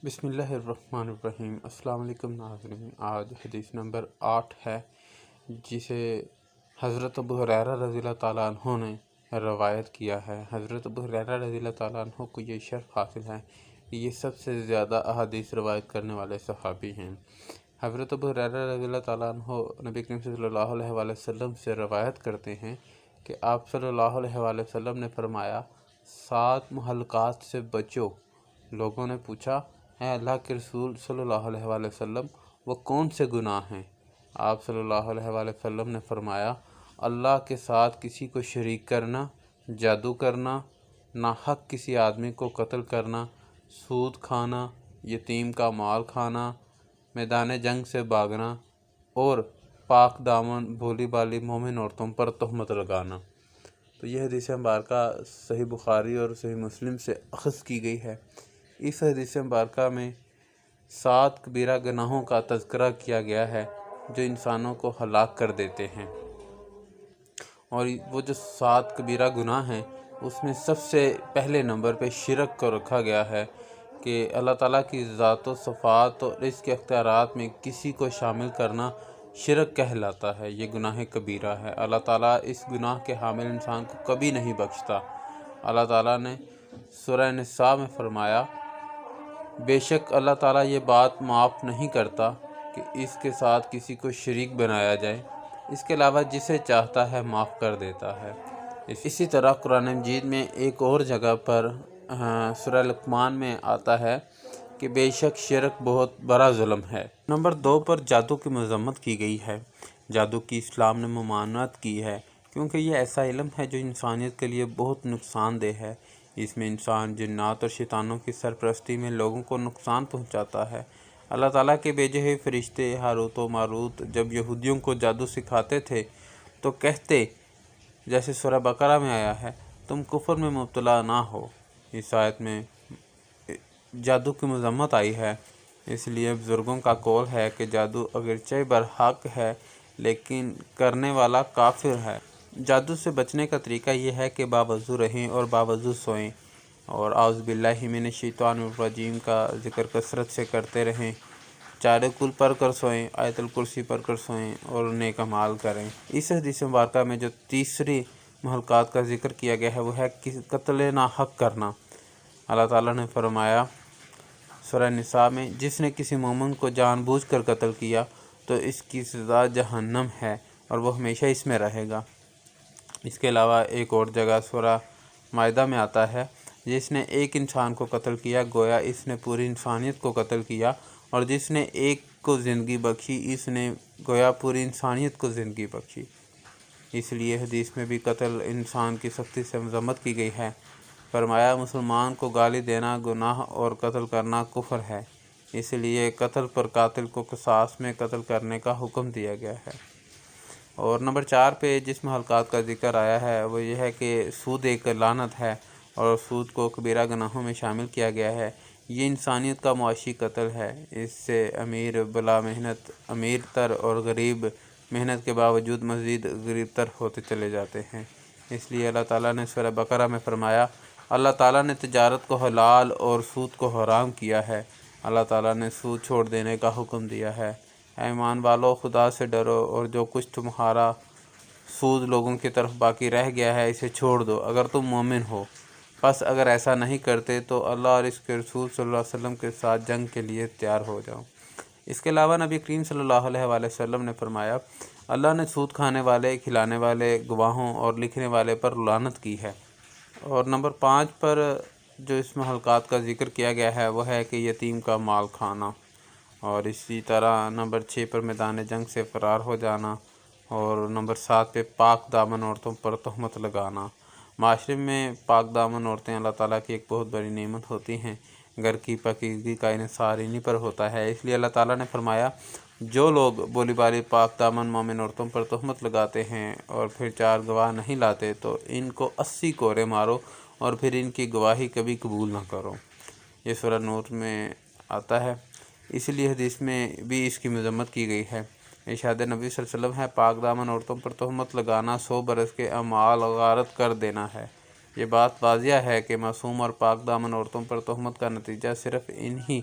بسم اللہ الرحمن الرحیم۔ السلام علیکم ناظرین، آج حدیث نمبر 8 ہے جسے حضرت ابو ہریرہ رضی اللہ تعالیٰ عنہ نے روایت کیا ہے۔ حضرت ابو ہریرہ رضی اللہ تعالیٰ عنہ کو یہ شرف حاصل ہے کہ یہ سب سے زیادہ احادیث روایت کرنے والے صحابی ہیں۔ حضرت ابو ہریرہ رضی اللہ تعالیٰ عنہ نبی کریم صلی اللہ علیہ وآلہ وسلم سے روایت کرتے ہیں کہ آپ صلی اللہ علیہ وآلہ وسلم نے فرمایا، 7 محلقات سے بچو۔ لوگوں نے پوچھا، اے اللہ کے رسول صلی اللہ علیہ وآلہ وسلم، وہ کون سے گناہ ہیں؟ آپ صلی اللہ علیہ وآلہ وسلم نے فرمایا، اللہ کے ساتھ کسی کو شریک کرنا، جادو کرنا، ناحق کسی آدمی کو قتل کرنا، سود کھانا، یتیم کا مال کھانا، میدان جنگ سے بھاگنا اور پاک دامن بھولی بالی مومن عورتوں پر تہمت لگانا۔ تو یہ حدیث مبارکہ صحیح بخاری اور صحیح مسلم سے اخذ کی گئی ہے۔ اس حدیث مبارکہ میں 7 کبیرہ گناہوں کا تذکرہ کیا گیا ہے جو انسانوں کو ہلاک کر دیتے ہیں، اور وہ جو 7 کبیرہ گناہ ہیں اس میں سب سے پہلے نمبر پہ شرک کو رکھا گیا ہے کہ اللہ تعالیٰ کی ذات و صفات اور اس کے اختیارات میں کسی کو شامل کرنا شرک کہلاتا ہے۔ یہ گناہ کبیرہ ہے۔ اللہ تعالیٰ اس گناہ کے حامل انسان کو کبھی نہیں بخشتا۔ اللہ تعالیٰ نے سورہ نساء میں فرمایا، بے شک اللہ تعالیٰ یہ بات معاف نہیں کرتا کہ اس کے ساتھ کسی کو شریک بنایا جائے، اس کے علاوہ جسے چاہتا ہے معاف کر دیتا ہے۔ اسی طرح قرآن مجید میں ایک اور جگہ پر سورہ لقمان میں آتا ہے کہ بے شک شرک بہت بڑا ظلم ہے۔ نمبر 2 پر جادو کی مذمت کی گئی ہے۔ جادو کی اسلام نے ممانعت کی ہے کیونکہ یہ ایسا علم ہے جو انسانیت کے لیے بہت نقصان دہ ہے۔ اس میں انسان جنات اور شیطانوں کی سرپرستی میں لوگوں کو نقصان پہنچاتا ہے۔ اللہ تعالیٰ کے بھیجے ہوئے فرشتے ہاروت و ماروت جب یہودیوں کو جادو سکھاتے تھے تو کہتے، جیسے سورہ بقرہ میں آیا ہے، تم کفر میں مبتلا نہ ہو۔ اس آیت میں جادو کی مذمت آئی ہے، اس لیے بزرگوں کا قول ہے کہ جادو اگرچہ برحق ہے لیکن کرنے والا کافر ہے۔ جادو سے بچنے کا طریقہ یہ ہے کہ باوضو رہیں اور باوضو سوئیں، اور اعوذ باللہ من الشیطان الرجیم کا ذکر کثرت سے کرتے رہیں، 4 کل پڑھ کر سوئیں، آیت الکرسی پڑھ کر سوئیں اور نیک اعمال کریں۔ اس حدیث مبارکہ میں جو تیسری محلقات کا ذکر کیا گیا ہے وہ ہے قتل ناحق کرنا۔ اللہ تعالیٰ نے فرمایا سورہ نساء میں، جس نے کسی مومن کو جان بوجھ کر قتل کیا تو اس کی سزا جہنم ہے اور وہ ہمیشہ اس میں رہے گا۔ اس کے علاوہ ایک اور جگہ سورہ مائدہ میں آتا ہے، جس نے ایک انسان کو قتل کیا گویا اس نے پوری انسانیت کو قتل کیا، اور جس نے ایک کو زندگی بخشی اس نے گویا پوری انسانیت کو زندگی بخشی۔ اس لیے حدیث میں بھی قتل انسان کی سختی سے مذمت کی گئی ہے۔ فرمایا، مسلمان کو گالی دینا گناہ اور قتل کرنا کفر ہے، اس لیے قتل پر قاتل کو قصاص میں قتل کرنے کا حکم دیا گیا ہے۔ اور نمبر 4 پہ جس محلقات کا ذکر آیا ہے وہ یہ ہے کہ سود ایک لعنت ہے اور سود کو کبیرہ گناہوں میں شامل کیا گیا ہے۔ یہ انسانیت کا معاشی قتل ہے۔ اس سے امیر بلا محنت امیر تر اور غریب محنت کے باوجود مزید غریب تر ہوتے چلے جاتے ہیں۔ اس لیے اللہ تعالیٰ نے سورہ بقرہ میں فرمایا، اللہ تعالیٰ نے تجارت کو حلال اور سود کو حرام کیا ہے۔ اللہ تعالیٰ نے سود چھوڑ دینے کا حکم دیا ہے۔ اے ایمان والو، خدا سے ڈرو اور جو کچھ تمہارا سود لوگوں کی طرف باقی رہ گیا ہے اسے چھوڑ دو اگر تم مومن ہو۔ پس اگر ایسا نہیں کرتے تو اللہ اور اس کے رسول صلی اللہ علیہ وسلم کے ساتھ جنگ کے لیے تیار ہو جاؤ۔ اس کے علاوہ نبی کریم صلی اللہ علیہ وآلہ وسلم نے فرمایا، اللہ نے سود کھانے والے، کھلانے والے، گواہوں اور لکھنے والے پر لعنت کی ہے۔ اور نمبر 5 پر جو اس محلقات کا ذکر کیا گیا ہے وہ ہے کہ یتیم کا مال کھانا، اور اسی طرح نمبر 6 پر میدان جنگ سے فرار ہو جانا، اور نمبر 7 پہ پاک دامن عورتوں پر تہمت لگانا۔ معاشرے میں پاک دامن عورتیں اللہ تعالیٰ کی ایک بہت بڑی نعمت ہوتی ہیں۔ گھر کی پاکیزگی کا انحصار انہی پر ہوتا ہے، اس لیے اللہ تعالیٰ نے فرمایا، جو لوگ بولی بالی پاک دامن مومن عورتوں پر تہمت لگاتے ہیں اور پھر 4 گواہ نہیں لاتے تو ان کو 80 کوڑے مارو اور پھر ان کی گواہی کبھی قبول نہ کرو۔ یہ سورہ نور میں آتا ہے۔ اس لیے حدیث میں بھی اس کی مذمت کی گئی ہے۔ ارشاد نبی صلی اللہ علیہ وسلم ہے، پاک دامن عورتوں پر تہمت لگانا 100 برس کے اعمال غارت کر دینا ہے۔ یہ بات واضح ہے کہ معصوم اور پاک دامن عورتوں پر تہمت کا نتیجہ صرف انہی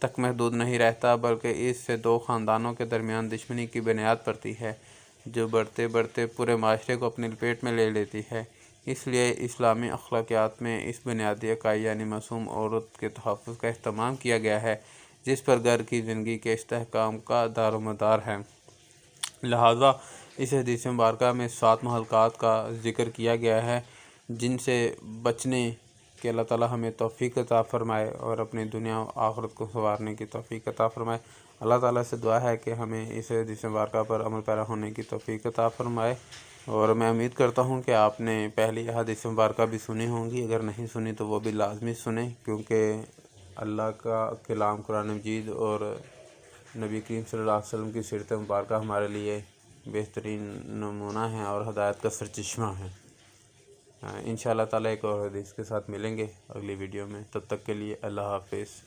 تک محدود نہیں رہتا، بلکہ اس سے دو خاندانوں کے درمیان دشمنی کی بنیاد پڑتی ہے جو بڑھتے بڑھتے پورے معاشرے کو اپنی لپیٹ میں لے لیتی ہے۔ اس لیے اسلامی اخلاقیات میں اس بنیادی اکائی یعنی معصوم عورت کے تحفظ کا اہتمام کیا گیا ہے، جس پر گھر کی زندگی کے استحکام کا دار و مدار ہے۔ لہٰذا اس حدیث مبارکہ میں 7 مہلکات کا ذکر کیا گیا ہے جن سے بچنے کہ اللہ تعالی ہمیں توفیق عطا فرمائے اور اپنی دنیا و آخرت کو سنوارنے کی توفیق عطا فرمائے۔ اللہ تعالیٰ سے دعا ہے کہ ہمیں اس حدیث مبارکہ پر عمل پیرا ہونے کی توفیق عطا فرمائے، اور میں امید کرتا ہوں کہ آپ نے پہلی حدیث مبارکہ بھی سنی ہوں گی، اگر نہیں سنی تو وہ بھی لازمی سنیں، کیونکہ اللہ کا کلام قرآن مجید اور نبی کریم صلی اللہ علیہ وسلم کی سیرت مبارکہ ہمارے لیے بہترین نمونہ ہیں اور ہدایت کا سرچشمہ ہیں۔ انشاءاللہ تعالیٰ ایک اور حدیث کے ساتھ ملیں گے اگلی ویڈیو میں، تب تک کے لیے اللہ حافظ۔